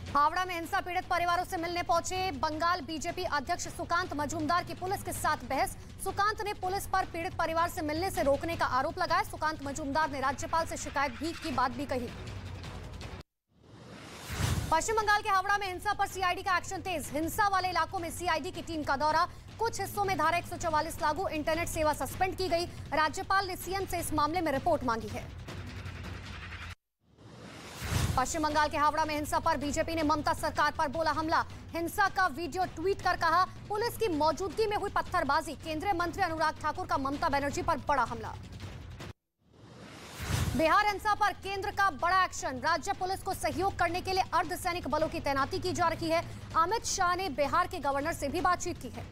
हावड़ा में हिंसा पीड़ित परिवारों से मिलने पहुंचे बंगाल बीजेपी अध्यक्ष सुकांत मजूमदार की पुलिस के साथ बहस। सुकांत ने पुलिस पर पीड़ित परिवार से मिलने से रोकने का आरोप लगाया। सुकांत मजूमदार ने राज्यपाल से शिकायत भी की बात भी कही। पश्चिम बंगाल के हावड़ा में हिंसा पर सीआईडी का एक्शन तेज। हिंसा वाले इलाकों में सीआईडी की टीम का दौरा। कुछ हिस्सों में धारा 144 लागू, इंटरनेट सेवा सस्पेंड की गई। राज्यपाल ने सीएम से इस मामले में रिपोर्ट मांगी है। पश्चिम बंगाल के हावड़ा में हिंसा पर बीजेपी ने ममता सरकार पर बोला हमला। हिंसा का वीडियो ट्वीट कर कहा पुलिस की मौजूदगी में हुई पत्थरबाजी। केंद्रीय मंत्री अनुराग ठाकुर का ममता बनर्जी पर बड़ा हमला। बिहार हिंसा पर केंद्र का बड़ा एक्शन। राज्य पुलिस को सहयोग करने के लिए अर्धसैनिक बलों की तैनाती की जा रही है। अमित शाह ने बिहार के गवर्नर से भी बातचीत की है।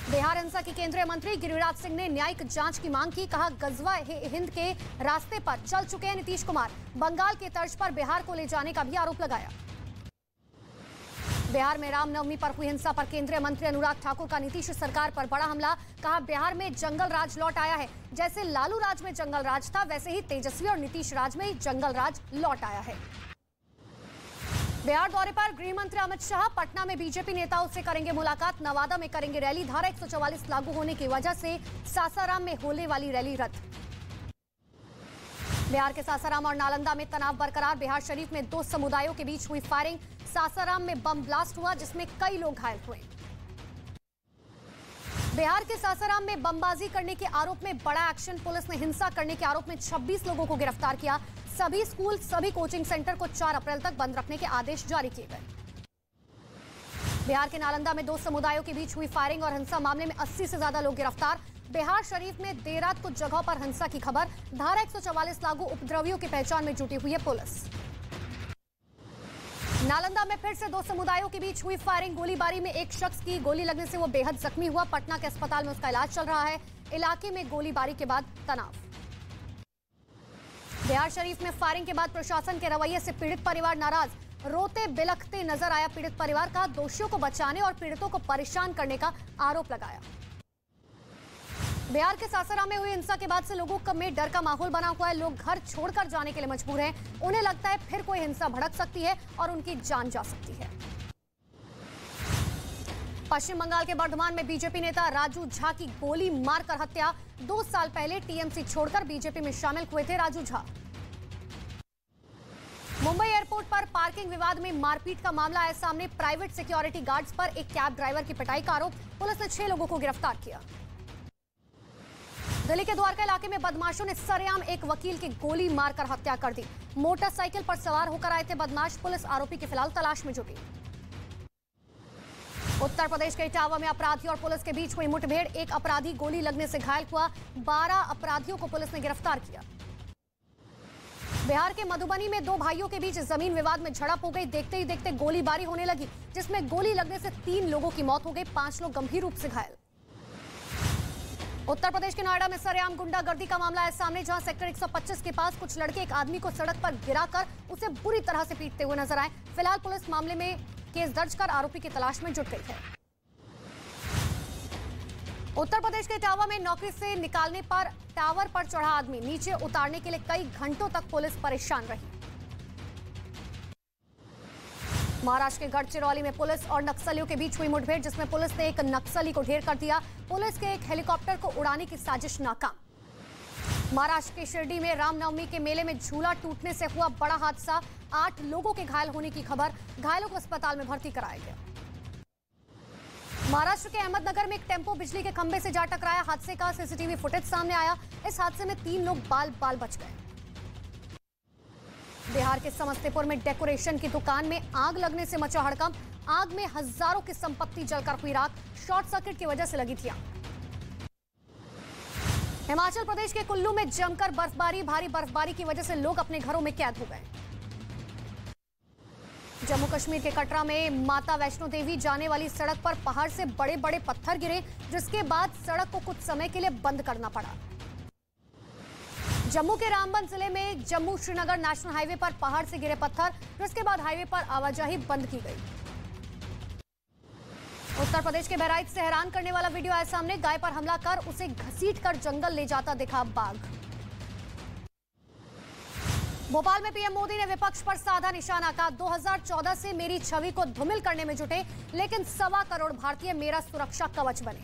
बिहार हिंसा की केंद्रीय मंत्री गिरिराज सिंह ने न्यायिक जांच की मांग की। कहा गजवा हिंद के रास्ते पर चल चुके हैं नीतीश कुमार। बंगाल के तर्ज पर बिहार को ले जाने का भी आरोप लगाया। बिहार में रामनवमी पर हुई हिंसा पर केंद्रीय मंत्री अनुराग ठाकुर का नीतीश सरकार पर बड़ा हमला। कहा बिहार में जंगल राज लौट आया है। जैसे लालू राज में जंगल राज था वैसे ही तेजस्वी और नीतीश राज में जंगल राज लौट आया है। बिहार दौरे पर गृह मंत्री अमित शाह पटना में बीजेपी नेताओं से करेंगे मुलाकात। नवादा में करेंगे रैली। धारा 144 लागू होने की वजह से सासाराम में होने वाली रैली रद्द। बिहार के सासाराम और नालंदा में तनाव बरकरार। बिहार शरीफ में दो समुदायों के बीच हुई फायरिंग। सासाराम में बम ब्लास्ट हुआ जिसमें कई लोग घायल हुए। बिहार के सासाराम में बमबाजी करने के आरोप में बड़ा एक्शन। पुलिस ने हिंसा करने के आरोप में 26 लोगों को गिरफ्तार किया। सभी स्कूल, सभी कोचिंग सेंटर को 4 अप्रैल तक बंद रखने के आदेश जारी किए गए। बिहार के नालंदा में दो समुदायों के बीच हुई फायरिंग और हिंसा मामले में 80 से ज्यादा लोग गिरफ्तार। बिहार शरीफ में देर रात कुछ जगहों पर हिंसा की खबर। धारा 144 लागू, उपद्रवियों की पहचान में जुटी हुई है पुलिस। नालंदा में फिर से दो समुदायों के बीच हुई फायरिंग। गोलीबारी में एक शख्स की गोली लगने से वो बेहद जख्मी हुआ। पटना के अस्पताल में उसका इलाज चल रहा है। इलाके में गोलीबारी के बाद तनाव। बिहार शरीफ में फायरिंग के बाद प्रशासन के रवैये से पीड़ित परिवार नाराज। रोते बिलखते नजर आया पीड़ित परिवार। का दोषियों को बचाने और पीड़ितों को परेशान करने का आरोप लगाया। बिहार के सासाराम में हुई हिंसा के बाद से लोगों में डर का माहौल बना हुआ है। लोग घर छोड़कर जाने के लिए मजबूर हैं। उन्हें लगता है फिर कोई हिंसा भड़क सकती है और उनकी जान जा सकती है। पश्चिम बंगाल के बर्धमान में बीजेपी नेता राजू झा की गोली मारकर हत्या। 2 साल पहले टीएमसी छोड़कर बीजेपी में शामिल हुए थे राजू झा। मुंबई एयरपोर्ट पर पार्किंग विवाद में मारपीट का मामला आया सामने। प्राइवेट सिक्योरिटी गार्ड्स पर एक कैब ड्राइवर की पिटाई का आरोप। पुलिस ने 6 लोगों को गिरफ्तार किया। दिल्ली के द्वारका इलाके में बदमाशों ने सरेआम एक वकील की गोली मारकर हत्या कर दी। मोटरसाइकिल पर सवार होकर आए थे बदमाश। पुलिस आरोपी की फिलहाल तलाश में जुटी। उत्तर प्रदेश के इटावा में अपराधी और पुलिस के बीच हुई मुठभेड़। एक अपराधी गोली लगने से घायल हुआ। 12 अपराधियों को पुलिस ने गिरफ्तार किया। बिहार के मधुबनी में 2 भाइयों के बीच जमीन विवाद में झड़प हो गई। देखते ही देखते गोलीबारी होने लगी जिसमें गोली लगने से 3 लोगों की मौत हो गई। 5 लोग गंभीर रूप से घायल। उत्तर प्रदेश के नोएडा में सरेआम गुंडागर्दी का मामला है सामने, जहां सेक्टर 125 के पास कुछ लड़के एक आदमी को सड़क पर गिराकर उसे बुरी तरह से पीटते हुए नजर आए। फिलहाल पुलिस मामले में केस दर्ज कर आरोपी की तलाश में जुट गई है। उत्तर प्रदेश के इटावा में नौकरी से निकालने पर टावर पर चढ़ा आदमी नीचे उतारने के लिए कई घंटों तक पुलिस परेशान रही। महाराष्ट्र के गढ़चिरौली में पुलिस और नक्सलियों के बीच हुई मुठभेड़ जिसमें पुलिस ने एक नक्सली को ढेर कर दिया। पुलिस के एक हेलीकॉप्टर को उड़ाने की साजिश नाकाम। महाराष्ट्र के शिरडी में रामनवमी के मेले में झूला टूटने से हुआ बड़ा हादसा। 8 लोगों के घायल होने की खबर। घायलों को अस्पताल में भर्ती कराया गया। महाराष्ट्र के अहमदनगर में एक टेम्पो बिजली के खंभे से जा टकराया। हादसे का सीसीटीवी फुटेज सामने आया। इस हादसे में 3 लोग बाल बाल बच गए। बिहार के समस्तीपुर में डेकोरेशन की दुकान में आग लगने से मचा हड़कंप। आग में हजारों की संपत्ति जलकर हुई राख। शॉर्ट सर्किट की वजह से लगी थी आग। हिमाचल प्रदेश के कुल्लू में जमकर बर्फबारी। भारी बर्फबारी की वजह से लोग अपने घरों में कैद हो गए। जम्मू कश्मीर के कटरा में माता वैष्णो देवी जाने वाली सड़क पर पहाड़ से बड़े बड़े पत्थर गिरे जिसके बाद सड़क को कुछ समय के लिए बंद करना पड़ा। जम्मू के रामबन जिले में जम्मू श्रीनगर नेशनल हाईवे पर पहाड़ से गिरे पत्थर, जिसके बाद हाईवे पर आवाजाही बंद की गई। उत्तर प्रदेश के बहराइच से हैरान करने वाला वीडियो आया सामने। गाय पर हमला कर उसे घसीटकर जंगल ले जाता दिखा बाघ। भोपाल में पीएम मोदी ने विपक्ष पर साधा निशाना। कहा 2014 से मेरी छवि को धूमिल करने में जुटे, लेकिन 1.25 करोड़ भारतीय मेरा सुरक्षा कवच बने।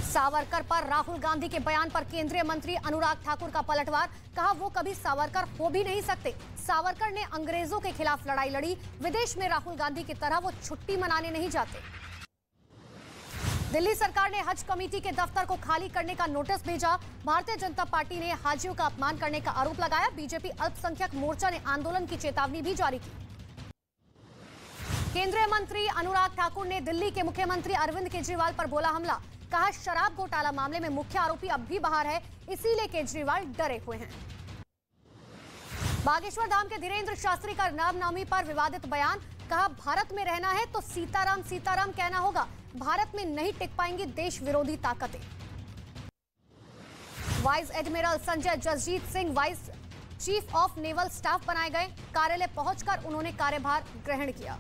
सावरकर पर राहुल गांधी के बयान पर केंद्रीय मंत्री अनुराग ठाकुर का पलटवार। कहा वो कभी सावरकर हो भी नहीं सकते। सावरकर ने अंग्रेजों के खिलाफ लड़ाई लड़ी। विदेश में राहुल गांधी की तरह वो छुट्टी मनाने नहीं जाते। दिल्ली सरकार ने हज कमेटी के दफ्तर को खाली करने का नोटिस भेजा। भारतीय जनता पार्टी ने हाजियों का अपमान करने का आरोप लगाया। बीजेपी अल्पसंख्यक मोर्चा ने आंदोलन की चेतावनी भी जारी की। केंद्रीय मंत्री अनुराग ठाकुर ने दिल्ली के मुख्यमंत्री अरविंद केजरीवाल पर बोला हमला। कहा शराब घोटाला मामले में मुख्य आरोपी अब भी बाहर है, इसीलिए केजरीवाल डरे हुए हैं। बागेश्वर धाम के धीरेन्द्र शास्त्री का रामनवमी पर विवादित बयान। कहा भारत में रहना है तो सीताराम सीताराम कहना होगा। भारत में नहीं टिक पाएंगी देश विरोधी ताकतें। Vice admiral Sanjay Jasjit Singh vice chief of naval staff बनाए गए। कार्यालय पहुंचकर उन्होंने कार्यभार ग्रहण किया।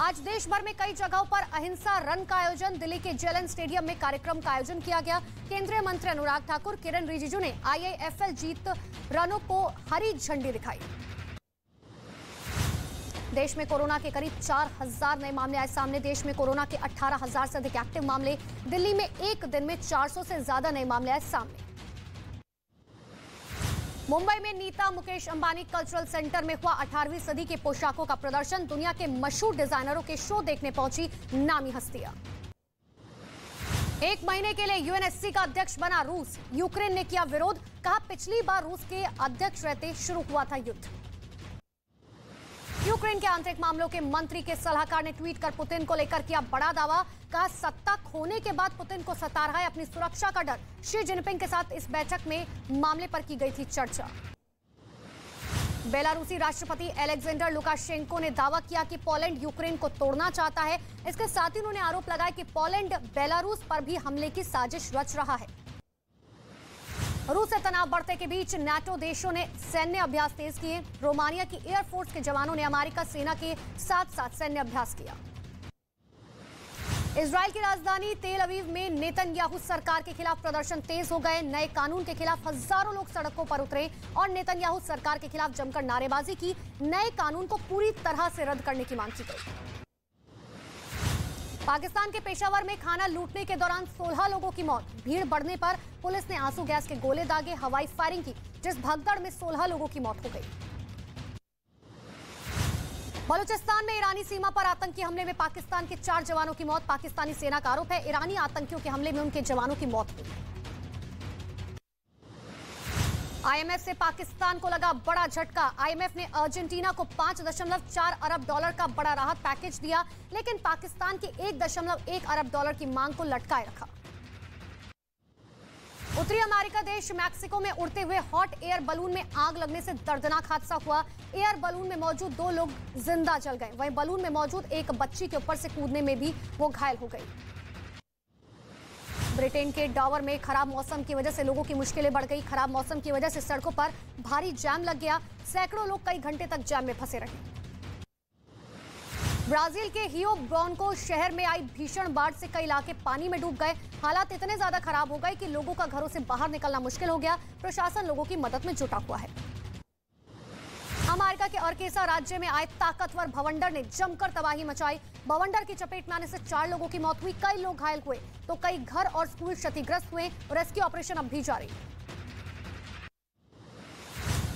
आज देश भर में कई जगहों पर अहिंसा रन का आयोजन। दिल्ली के जेएलएन स्टेडियम में कार्यक्रम का आयोजन किया गया। केंद्रीय मंत्री अनुराग ठाकुर, किरण रिजिजू ने आईआईएफएल जीत रनों को हरी झंडी दिखाई। देश में कोरोना के करीब 4000 नए मामले आए सामने। देश में कोरोना के 18,000 से अधिक एक्टिव मामले। दिल्ली में एक दिन में 400 से ज्यादा नए मामले आए सामने। मुंबई में नीता मुकेश अंबानी कल्चरल सेंटर में हुआ 18वीं सदी के पोशाकों का प्रदर्शन। दुनिया के मशहूर डिजाइनरों के शो देखने पहुंची नामी हस्तियां। एक महीने के लिए यूएनएससी का अध्यक्ष बना रूस। यूक्रेन ने किया विरोध। कहा पिछली बार रूस के अध्यक्ष रहते शुरू हुआ था युद्ध। यूक्रेन के आंतरिक मामलों के मंत्री के सलाहकार ने ट्वीट कर पुतिन को लेकर किया बड़ा दावा। कहा सत्ता खोने के बाद पुतिन को सता रहा है अपनी सुरक्षा का डर। शी जिनपिंग के साथ इस बैठक में मामले पर की गई थी चर्चा। बेलारूसी राष्ट्रपति अलेक्जेंडर लुकाशेंको ने दावा किया कि पोलैंड यूक्रेन को तोड़ना चाहता है। इसके साथ ही उन्होंने आरोप लगाया कि पोलैंड बेलारूस पर भी हमले की साजिश रच रहा है। रूस से तनाव बढ़ने के बीच नाटो देशों ने सैन्य अभ्यास तेज किए। रोमानिया की एयरफोर्स के जवानों ने अमेरिका सेना के साथ साथ सैन्य अभ्यास किया। इजराइल की राजधानी तेल अवीव में नेतन्याहू सरकार के खिलाफ प्रदर्शन तेज हो गए। नए कानून के खिलाफ हजारों लोग सड़कों पर उतरे और नेतन्याहू सरकार के खिलाफ जमकर नारेबाजी की। नए कानून को पूरी तरह से रद्द करने की मांग की गई। पाकिस्तान के पेशावर में खाना लूटने के दौरान 16 लोगों की मौत। भीड़ बढ़ने पर पुलिस ने आंसू गैस के गोले दागे, हवाई फायरिंग की, जिस भगदड़ में 16 लोगों की मौत हो गई। बलूचिस्तान में ईरानी सीमा पर आतंकी हमले में पाकिस्तान के 4 जवानों की मौत। पाकिस्तानी सेना का आरोप है ईरानी आतंकियों के हमले में उनके जवानों की मौत हुई। आईएमएफ से पाकिस्तान को लगा बड़ा झटका। आईएमएफ ने अर्जेंटीना को $5.4 अरब का बड़ा राहत पैकेज दिया, लेकिन पाकिस्तान के $1.1 अरब की मांग को लटकाए रखा। उत्तरी अमेरिका देश मैक्सिको में उड़ते हुए हॉट एयर बलून में आग लगने से दर्दनाक हादसा हुआ। एयर बलून में मौजूद 2 लोग जिंदा जल गए। वहीं बलून में मौजूद एक बच्ची के ऊपर से कूदने में भी वो घायल हो गई। ब्रिटेन के डॉवर में खराब मौसम की वजह से लोगों की मुश्किलें बढ़ गई। खराब मौसम की वजह से सड़कों पर भारी जाम लग गया। सैकड़ों लोग कई घंटे तक जाम में फंसे रहे। ब्राजील के हियो ब्रांको शहर में आई भीषण बाढ़ से कई इलाके पानी में डूब गए। हालात इतने ज्यादा खराब हो गए कि लोगों का घरों से बाहर निकलना मुश्किल हो गया। प्रशासन लोगों की मदद में जुटा हुआ है। अमेरिका के अर्केसा राज्य में आए ताकतवर भवंडर ने जमकर तबाही मचाई। भवंडर की चपेट में आने से 4 लोगों की मौत हुई, कई लोग घायल हुए तो कई घर और स्कूल क्षतिग्रस्त हुए। रेस्क्यू ऑपरेशन अब भी जारी।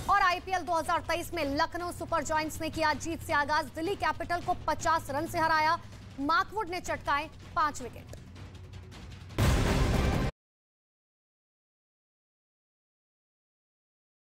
और आईपीएल 2023 में लखनऊ सुपर जायंट्स ने किया जीत से आगाज। दिल्ली कैपिटल को 50 रन से हराया। मार्कवुड ने चटकाए 5 विकेट।